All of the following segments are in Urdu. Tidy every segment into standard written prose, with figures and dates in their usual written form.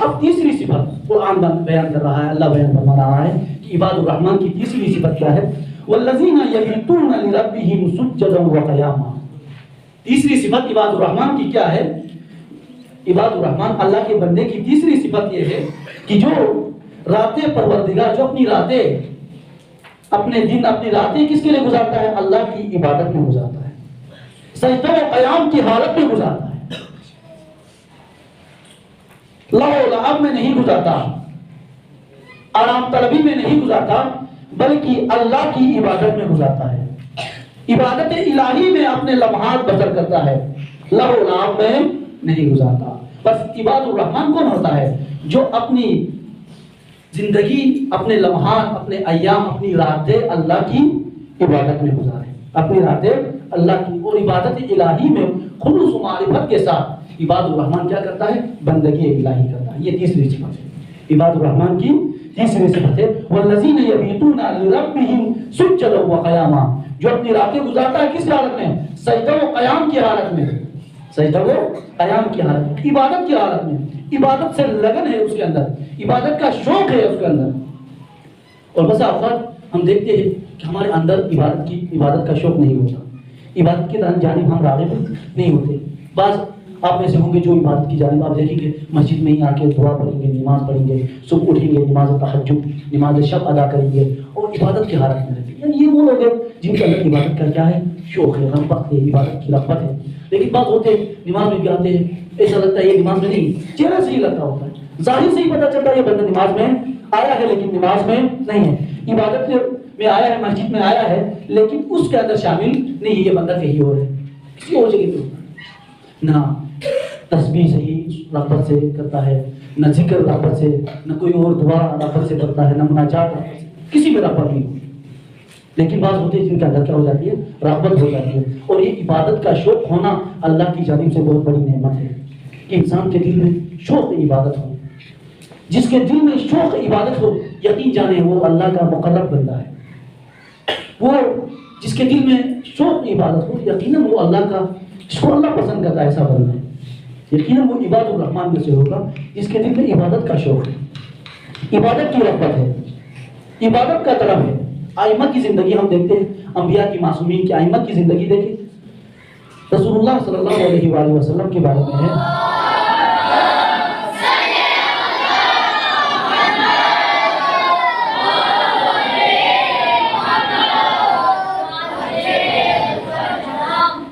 اب تیسری صفت قرآن بیان کر رہا ہے، اللہ بیان فرما رہا ہے کہ عباد الرحمن کی تیسری صفت کیا ہے؟ والذین یبیتون لربہم سجدا وقیاما۔ تیسری صفت عباد الرحمن کی کیا ہے؟ عباد الرحمن اللہ کے بندے کی تیسری صفت یہ ہے کہ جو راتیں پروردگار، جو اپنی راتیں، اپنے دن، اپنی راتیں کس کے لیے گزارتا ہے؟ اللہ کی عبادت میں گزارتا ہے، سجدہ و قیام کی حالت میں گزارتا ہے، لہو و لعب میں نہیں گزارتا، آرام طلبی میں نہیں گزارتا، بلکہ اللہ کی عبادت میں گزارتا ہے، عبادت الہی میں اپنے لمحات بسر کرتا ہے، لہو و لعب میں نہیں گزارتا۔ بس عباد الرحمن کون ہوتا ہے؟ جو اپنی زندگی، اپنے لمحات، اپنے ایام، اپنی راتیں اللہ کی عبادت میں گزارے، اپنی راتیں اللہ کی، اور عبادت الہی میں خلوص و معرفت کے ساتھ عباد الرحمن کیا کرتا ہے؟ بندگی الہی کرتا ہے۔ یہ تیسری صفت ہے عباد الرحمن کی، تیسری صفت ہے والذین یبیتون لربہم سجدا وقیاما، جو اپنی راتیں گزارتا ہے کس حالت میں؟ سجدہ و قیام کی حالت میں، سجدہ و قیام کی حالت میں، عبادت کی حالت میں، عبادت سے لگن ہے اس کے اندر، عبادت کا شوق ہے اس کے اندر۔ اور بس اوقات ہم دیکھتے ہیں کہ ہمارے اندر عبادت کا شوق نہیں ہوتا، عبادت کی جانب ہم راغب نہیں ہوتے۔ بعض آپ میں سے ہوں گے جو عبادت کی جانب آپ دیکھیں گے مسجد میں ہی آ کے دعا پڑھیں گے، نماز پڑھیں گے، صبح اٹھیں گے، نماز تہجد، نماز شب ادا کریں گے اور عبادت کی حالت میں رہتے ہیں۔ یعنی یہ وہ لوگ ہیں جن کے اندر عبادت کا کیا ہے؟ شوق ہے، رغبت ہے، عبادت کی رغبت ہے۔ لیکن بعض ہوتے ہیں نماز میں بھی آتے ہیں، ایسا لگتا ہے یہ نماز میں نہیں، چہرے سے ہی لگتا ہوتا ہے، ظاہر سے ہی پتہ چلتا ہے یہ بندہ نماز میں آیا ہے لیکن نماز میں نہیں ہے، عبادت میں آیا ہے، مسجد میں آیا ہے لیکن اس کے اندر شامل نہیں ہے، یہ بندہ کہیں اور ہے، کسی اور جگہ پہ نہ تسبیح صحیح رغبت سے کرتا ہے، نہ ذکر رغبت سے، نہ کوئی اور دعا رغبت سے کرتا ہے، نہ مناجات رغبت سے، کسی میں رغبت نہیں ہوتی۔ لیکن بعض ہوتے ہیں جن کے اندر کیا ہو جاتی ہے؟ رغبت ہو جاتی ہے۔ اور یہ عبادت کا شوق ہونا اللہ کی جانب سے بہت بڑی نعمت ہے کہ انسان کے دل میں شوق عبادت ہو۔ جس کے دل میں شوق عبادت ہو، یقین جانے وہ اللہ کا مقرب بندہ ہے۔ وہ جس کے دل میں شوق عبادت ہو، یقیناً وہ اللہ کا، اس کو اللہ پسند کرتا ہے ایسا بندہ ہے۔ یقیناً وہ عباد الرحمن میں سے ہوگا جس کے دل میں عبادت کا شوق ہے، عبادت کی رغبت ہے، عبادت کا طلب ہے۔ ائمہ کی زندگی ہم دیکھتے ہیں، انبیاء کی، معصومین کی، ائمہ کی زندگی دیکھیں۔ رسول اللہ صلی اللہ علیہ وآلہ وسلم کے بارے میں ہے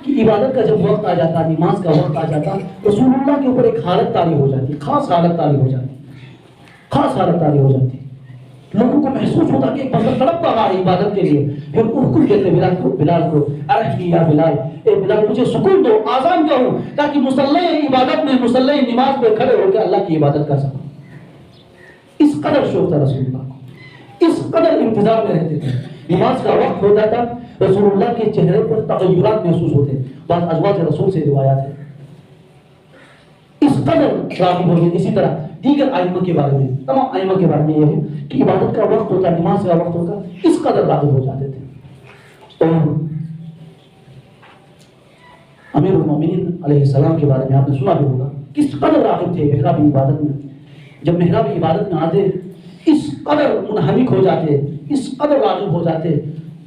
کہ عبادت کا جب وقت آ جاتا، نماز کا وقت آ جاتا، رسول اللہ کے اوپر ایک حالت طاری ہو جاتی، خاص حالت طاری ہو جاتی، خاص حالت طاری ہو جاتی۔ لوگوں کو محسوس ہوتا کہ ایک بندہ تڑپ رہا ہے عبادت کے لیے، پھر حکم دیتے بلال کو، ارحمی یا بلال، اے بلال مجھے سکون دو، آزان کہوں تاکہ مصلی عبادت میں، مصلی نماز میں کھڑے ہو کے اللہ کی عبادت کر سکوں۔ اس قدر شوق تھا رسول اللہ کو، اس قدر انتظار میں رہتے تھے۔ نماز کا وقت ہو جاتا، رسول اللہ کے چہرے پر تغیرات محسوس ہوتے۔ بعض ازواج رسول سے روایات ہے، اس قدر راغب ہو گئے۔ اسی طرح دیگر ائمہ کے بارے میں، تمام ائمہ کے بارے میں یہ ہے کہ عبادت کا وقت ہوتا، نماز کا وقت ہوتا، اس قدر راغب ہو جاتے تھے۔ اور امیر المومنین علیہ السلام کے بارے میں آپ نے سنا بھی ہوگا، کس قدر راغب تھے محراب عبادت میں۔ جب محراب عبادت میں آتے اس قدر منہمک ہو جاتے، اس قدر راغب ہو جاتے،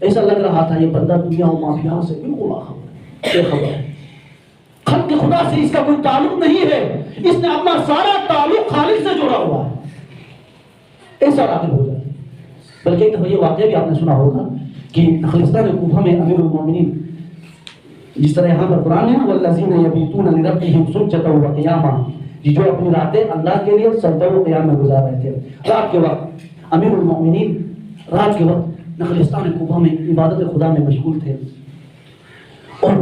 ایسا لگ رہا تھا یہ بندہ دنیا و مافیا سے بالکل بے خبر ہے، خلق خدا سے اس کا کوئی تعلق نہیں ہے، اس نے اپنا سارا تعلق خالق سے جوڑا ہوا ہے، ایسا راغب ہو جاتا ہے۔ بلکہ ایک یہ واقعہ بھی آپ نے سنا ہوگا کہ نخلستان کوفہ میں امیر المومنین، جس طرح یہاں پر قرآن ہے نا والذین یبیتون لربہم سجدا وقیاما، جو اپنی راتیں اللہ کے لیے سجدہ و قیام میں گزار رہے تھے۔ رات کے وقت امیر المومنین رات کے وقت نخلستان کوفہ میں عبادت خدا میں مشغول تھے اور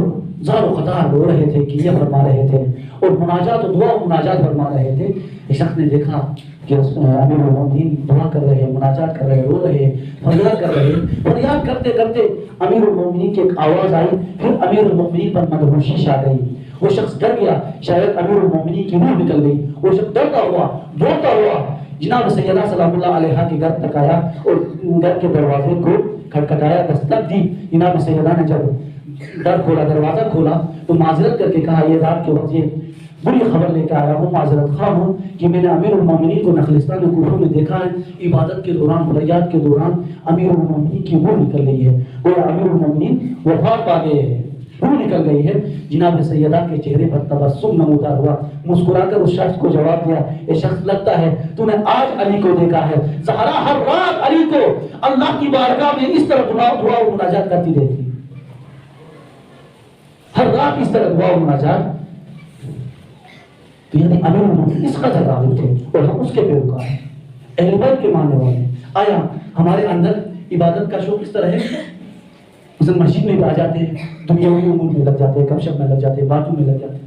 زار و قطار رو رہے تھے، کہ یہ فرما رہے تھے اور مناجات و دعا و مناجات فرما رہے تھے۔ ایک شخص نے دیکھا کہ امیر المومنین دعا کر رہے ہیں، مناجات کر رہے ہیں، رو رہے ہیں، فریاد کر رہے ہیں۔ فریاد کرتے کرتے امیر المومنین کی ایک آواز آئی، پھر امیر المومنین پر مدہوشی چھا گئی۔ وہ شخص ڈر گیا، شاید امیر المومنین کی روح نکل گئی۔ وہ شخص ڈرتا ہوا، دوڑتا ہوا جناب سیدہ سلام اللہ علیہا کے گھر تک آیا اور گھر کے دروازے کو کھٹکھٹایا، دستک دی۔ جناب سیدہ نے جب در کھولا، دروازہ کھولا تو معذرت کر کے کہا یہ رات کے وقت یہ بری خبر لے کے آیا ہوں، معذرت خواہ ہوں کہ میں نے امیر المومنین کو نخلستان کوفہ میں دیکھا ہے، عبادت کے دوران، فریاد کے دوران امیر المومنین کی روح نکل گئی ہے، گویا امیر المومنین وفات پا گئے ہیں، روح نکل گئی ہے۔ جناب سیدہ کے چہرے پر تبسم نمودار ہوا، مسکرا کر اس شخص کو جواب دیا، یہ شخص لگتا ہے تو نے آج علی کو دیکھا ہے۔ زہرا ہر رات علی کو اللہ کی بارگاہ میں اس طرح دعا و مناجات کرتی رہتی، ہر رات اس طرح دعا و مناجات۔ تو یعنی امیر المومنین اس قدر راغب تھے اور ہم اس کے پیروکار ہیں، اہل بیت کے ماننے والے۔ آیا ہمارے اندر عبادت کا شوق اس طرح ہے؟ مثلا مسجد میں آ جاتے ہیں، دنیاوی امور میں لگ جاتے ہیں، گپ شپ میں لگ جاتے ہیں، باتوں میں لگ جاتے ہیں،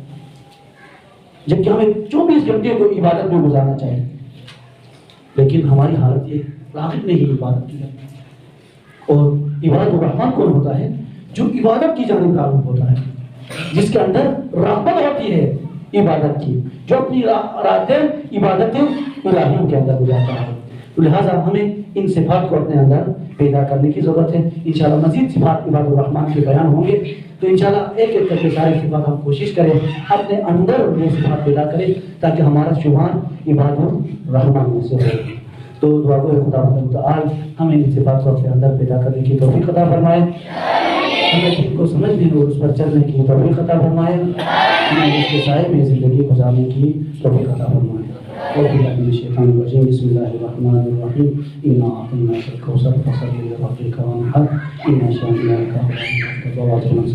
جبکہ ہمیں 24 گھنٹے کو عبادت میں گزارنا چاہیے، لیکن ہماری حالت یہ راغب نہیں عبادت کی جاتی۔ اور عبادت الرحمن کون ہوتا ہے؟ جو عبادت کی جانب راغب ہوتا ہے، جس کے اندر رغبت ہوتی ہے عبادت کی، جو اپنی راتیں عبادتیں الہیوں کے اندر گزارتا ہے۔ تو لہٰذا ہمیں ان صفات کو اپنے اندر پیدا کرنے کی ضرورت ہے۔ انشاءاللہ مزید صفات عباد الرحمن کے بیان ہوں گے، تو انشاءاللہ ایک ایک کر کے ساری صفات ہم کوشش کریں اپنے اندر یہ صفات پیدا کریں تاکہ ہمارا شبان عباد الرحمن میں سے ہو۔ تو دعا گو خدا متعال ہمیں ان صفات کو اپنے اندر پیدا کرنے کی توفیق عطا فرمائے، ہمیں دین کو سمجھنے اور اس پر چلنے کی توفیق عطا فرمائے، ہمیں اس کے سائے میں زندگی گزارنے کی توفیق عطا فرمائے۔ الشیطان الرجیم، بسم اللہ الرحمن الرحیم، انا اعطیناک الکوثر فصل لربک وانحر ان شانئک هو الابتر۔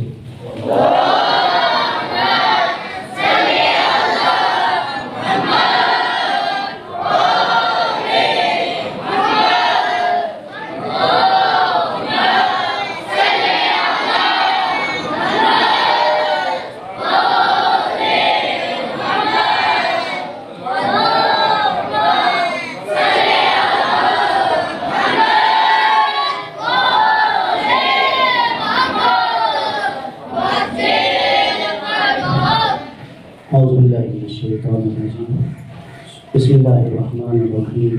اعوذ باللہ من الشیطان الرجیم، بسم اللہ الرحمن الرحیم۔